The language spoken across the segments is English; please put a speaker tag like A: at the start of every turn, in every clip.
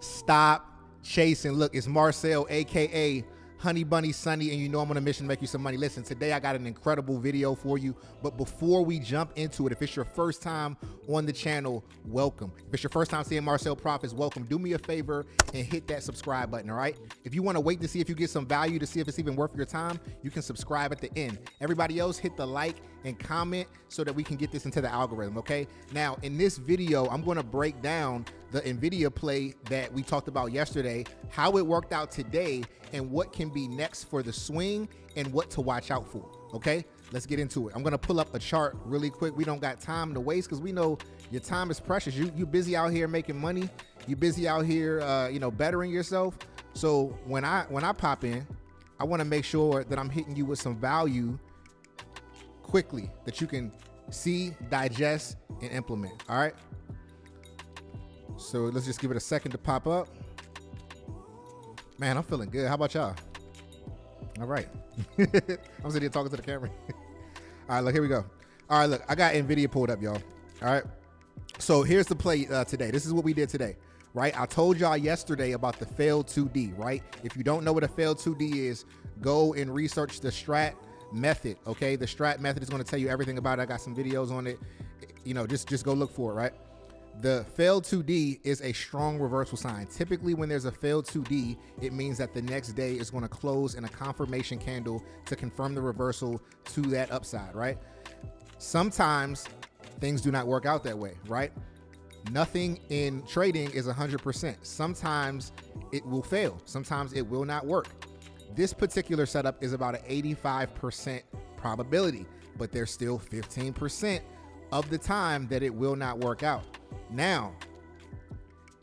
A: Stop chasing. Look, it's Marcel, aka Honey Bunny Sunny, and you know I'm on a mission to make you some money. Listen, today I got an incredible video for you, but before we jump into it, if it's your first time on the channel, welcome. If it's your first time seeing Marcel Profits, welcome. Do me a favor and hit that subscribe button, all right? If you want to wait to see if you get some value, to see if it's even worth your time, you can subscribe at the end. Everybody else, hit the like and comment so that we can get this into the algorithm, okay? Now, in this video, I'm going to break down the NVIDIA play that we talked about yesterday, how it worked out today, and what can be next for the swing and what to watch out for, okay? Let's get into it. I'm gonna pull up a chart really quick. We don't got time to waste because we know your time is precious. You busy out here making money. You busy out here, bettering yourself. So when I pop in, I wanna make sure that I'm hitting you with some value quickly that you can see, digest, and implement, all right? So let's just give it a second to pop up. Man, I'm feeling good. How about y'all? All right. I'm sitting here talking to the camera. All right, look, here we go. All right, look, I got NVIDIA pulled up, y'all. All right. So here's the play today. This is what we did today, right? I told y'all yesterday about the failed 2D, right? If you don't know what a failed 2D is, go and research the strat method, okay? The strat method is going to tell you everything about it. I got some videos on it. Just go look for it, right? The failed 2D is a strong reversal sign. Typically, when there's a failed 2D, it means that the next day is going to close in a confirmation candle to confirm the reversal to that upside, right? Sometimes things do not work out that way, right? Nothing in trading is 100%. Sometimes it will fail. Sometimes it will not work. This particular setup is about an 85% probability, but there's still 15% of the time that it will not work out. Now,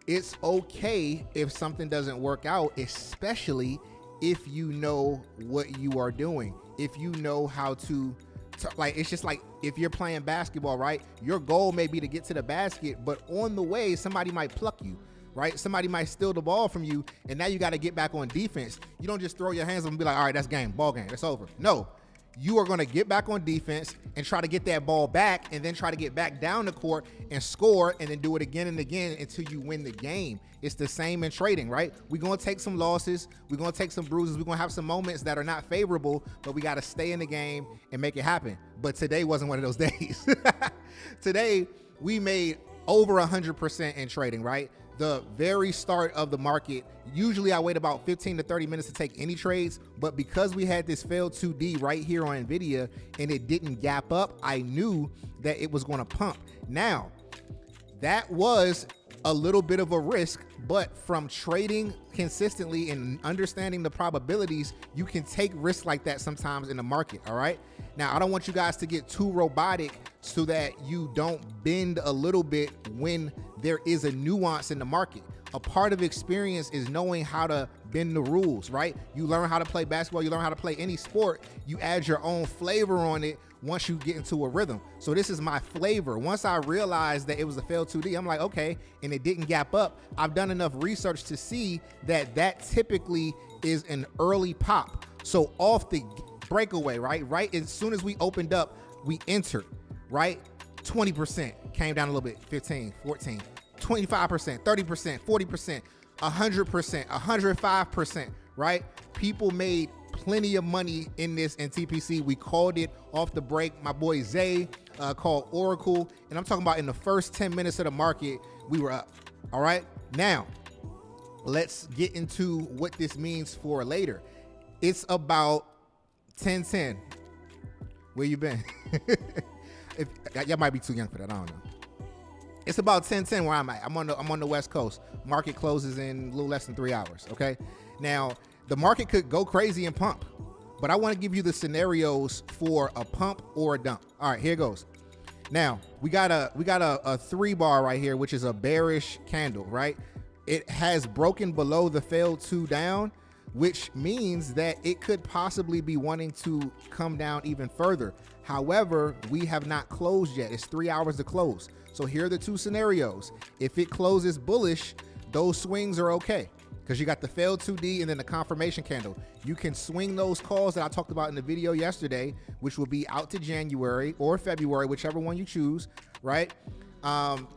A: it's okay if something doesn't work out, especially if you know what you are doing. If you know how to like, it's just like if you're playing basketball, right? Your goal may be to get to the basket, but on the way, somebody might pluck you, right? Somebody might steal the ball from you, and now you got to get back on defense. You don't just throw your hands up and be like, all right, that's game, ball game, that's over. No. You are going to get back on defense and try to get that ball back, and then try to get back down the court and score, and then do it again and again until you win the game. It's the same in trading, right? We're going to take some losses. We're going to take some bruises. We're going to have some moments that are not favorable, but we got to stay in the game and make it happen. But today wasn't one of those days. Today, we made over 100% in trading, right? The very start of the market, usually I wait about 15 to 30 minutes to take any trades, but because we had this failed 2D right here on NVIDIA and it didn't gap up, I knew that it was going to pump. Now, that was a little bit of a risk, but from trading consistently and understanding the probabilities, you can take risks like that sometimes in the market, all right? Now, I don't want you guys to get too robotic so that you don't bend a little bit when there is a nuance in the market. A part of experience is knowing how to bend the rules, right? You learn how to play basketball, you learn how to play any sport, you add your own flavor on it once you get into a rhythm. So this is my flavor. Once I realized that it was a failed 2D, I'm like, okay, and it didn't gap up. I've done enough research to see that that typically is an early pop. So off the breakaway, right? As soon as we opened up, we entered, right? 20%, came down a little bit, 15, 14, 25%, 30%, 40%, 100%, 105%, right? People made plenty of money in this in TPC. We called it off the break. My boy Zay called Oracle, and I'm talking about in the first 10 minutes of the market, we were up. All right. Now, let's get into what this means for later. It's about 10-10. Where you been? Y'all might be too young for that. I don't know. It's about 10-10 where I'm at. I'm on the West Coast. Market closes in a little less than 3 hours. Okay. Now, the market could go crazy and pump, but I want to give you the scenarios for a pump or a dump. All right, here goes. Now we got a 3 bar right here, which is a bearish candle, right? It has broken below the failed 2 down, which means that it could possibly be wanting to come down even further. However, we have not closed yet. It's 3 hours to close. So here are the 2 scenarios. If it closes bullish, those swings are okay, because you got the failed 2D and then the confirmation candle. You can swing those calls that I talked about in the video yesterday, which will be out to January or February, whichever one you choose, right?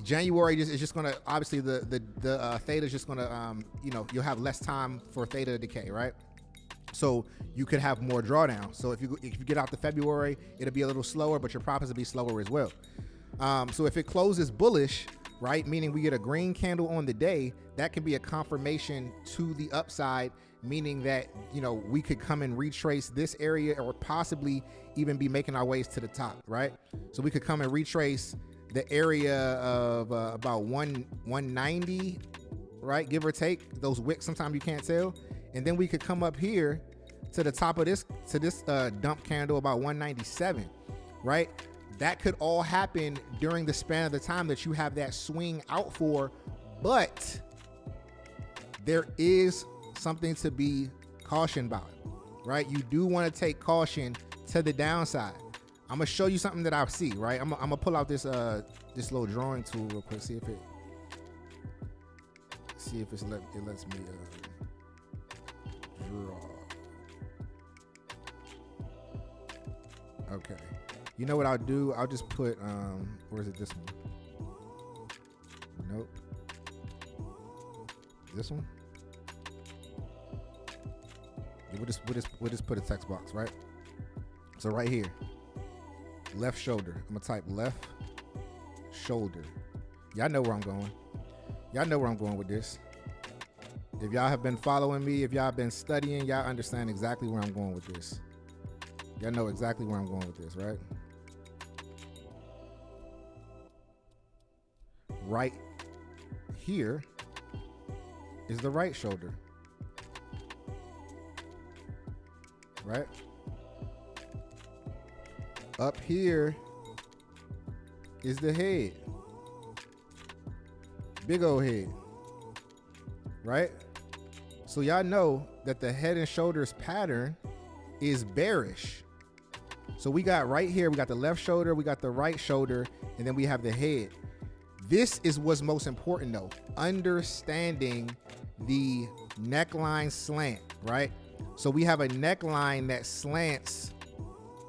A: January is just gonna, obviously the theta is just gonna, you'll have less time for theta to decay, right? So you could have more drawdown. So if you get out to February, it'll be a little slower, but your profits will be slower as well. So if it closes bullish, right, meaning we get a green candle on the day, that can be a confirmation to the upside, meaning that, we could come and retrace this area or possibly even be making our ways to the top, right? So we could come and retrace the area of about 190, right, give or take. Those wicks, sometimes you can't tell. And then we could come up here to the top of this, dump candle about 197, right? That could all happen during the span of the time that you have that swing out for, but there is something to be cautioned about, right? You do want to take caution to the downside. I'm gonna show you something that I see, right? I'm gonna pull out this little drawing tool real quick, see if it lets me draw. Okay. You know what I'll do? I'll just put, where is it, this one? Nope. This one? Yeah, we'll just put a text box, right? So right here, left shoulder. I'm gonna type left shoulder. Y'all know where I'm going. Y'all know where I'm going with this. If y'all have been following me, if y'all have been studying, y'all understand exactly where I'm going with this. Y'all know exactly where I'm going with this, right? Right here is the right shoulder, right? Up here is the head, big old head, right? So y'all know that the head and shoulders pattern is bearish. So we got right here, we got the left shoulder, we got the right shoulder, and then we have the head. This is what's most important though, understanding the neckline slant, right? So we have a neckline that slants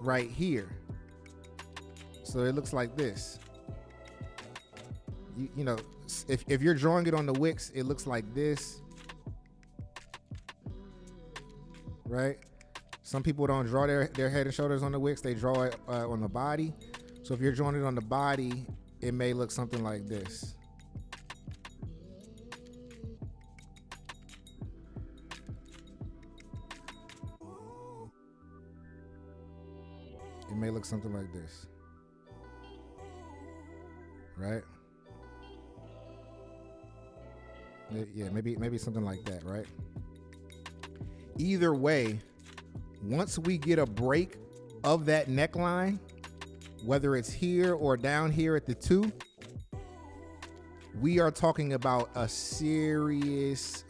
A: right here. So it looks like this. You know, if you're drawing it on the wicks, it looks like this, right? Some people don't draw their head and shoulders on the wicks, they draw it on the body. So if you're drawing it on the body, it may look something like this. It may look something like this, right? Yeah, maybe something like that, right? Either way, once we get a break of that neckline, whether it's here or down here at the 2, we are talking about a serious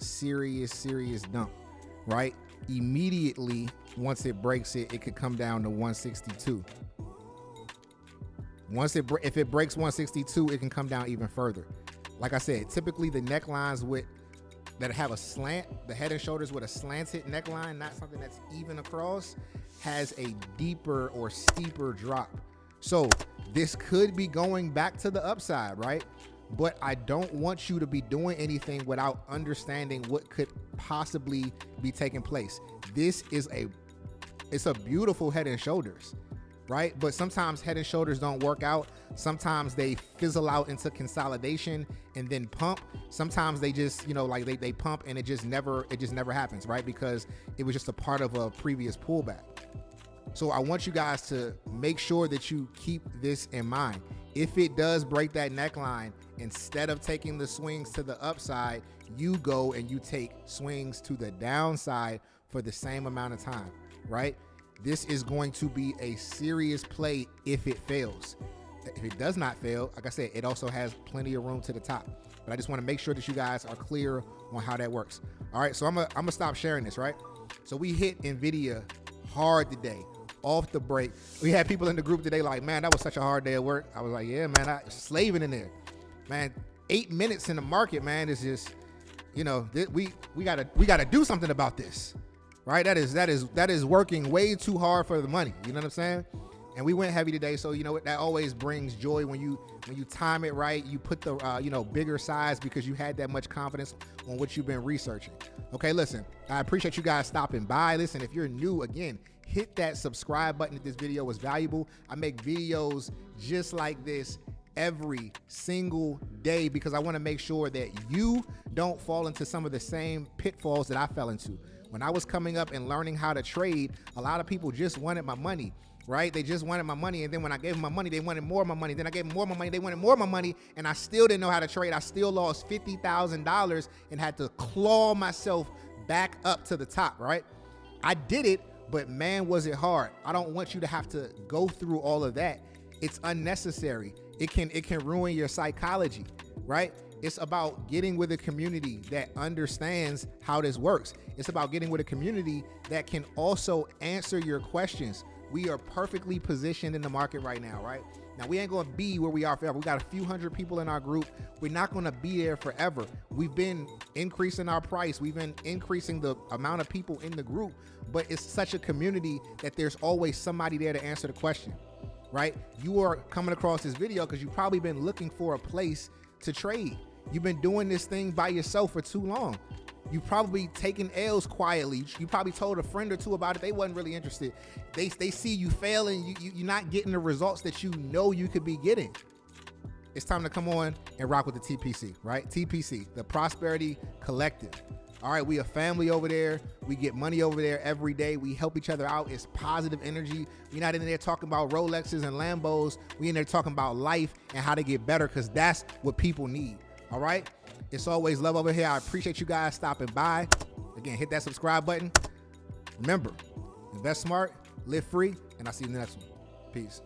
A: dump, right? Immediately, once it breaks it, it could come down to 162. If it breaks 162, it can come down even further. Like I said, typically the necklines that have a slant, the head and shoulders with a slanted neckline, not something that's even across, has a deeper or steeper drop. So this could be going back to the upside, right? But I don't want you to be doing anything without understanding what could possibly be taking place. It's a beautiful head and shoulders, right? But sometimes head and shoulders don't work out. Sometimes they fizzle out into consolidation and then pump. Sometimes they just, like they pump and it just never happens, right? Because it was just a part of a previous pullback. So I want you guys to make sure that you keep this in mind. If it does break that neckline, instead of taking the swings to the upside, you go and you take swings to the downside for the same amount of time, right? This is going to be a serious play if it fails. If it does not fail, like I said, it also has plenty of room to the top. But I just want to make sure that you guys are clear on how that works. All right, so I'm gonna stop sharing this, right? So we hit NVIDIA hard today, off the break. We had people in the group today like, man, that was such a hard day at work. I was like, yeah, man, I slaving in there. Man, 8 minutes in the market, man, is just, we gotta do something about this, right? That is working way too hard for the money. You know what I'm saying? And we went heavy today, so you know that always brings joy when you time it right. You put the bigger size because you had that much confidence on what you've been researching. Okay, listen, I appreciate you guys stopping by. Listen, if you're new, again, hit that subscribe button if this video was valuable. I make videos just like this every single day because I want to make sure that you don't fall into some of the same pitfalls that I fell into. When I was coming up and learning how to trade, a lot of people just wanted my money, right? They just wanted my money, and then when I gave them my money, they wanted more of my money. Then I gave them more of my money, they wanted more of my money, and I still didn't know how to trade. I still lost $50,000 and had to claw myself back up to the top, right? I did it, but man, was it hard. I don't want you to have to go through all of that. It's unnecessary. It can ruin your psychology, right? It's about getting with a community that understands how this works. It's about getting with a community that can also answer your questions. We are perfectly positioned in the market right now, right? Now, we ain't gonna be where we are forever. We got a few hundred people in our group. We're not gonna be there forever. We've been increasing our price. We've been increasing the amount of people in the group, but it's such a community that there's always somebody there to answer the question, right? You are coming across this video because you've probably been looking for a place to trade. You've been doing this thing by yourself for too long. You've probably taken L's quietly. You probably told a friend or two about it. They wasn't really interested. They see you failing. You're not getting the results that you know you could be getting. It's time to come on and rock with the TPC, right? TPC, the Prosperity Collective. All right, we a family over there. We get money over there every day. We help each other out. It's positive energy. We're not in there talking about Rolexes and Lambos. We in there talking about life and how to get better because that's what people need. All right, it's always love over here. I appreciate you guys stopping by. Again, hit that subscribe button. Remember, invest smart, live free, and I'll see you in the next one. Peace.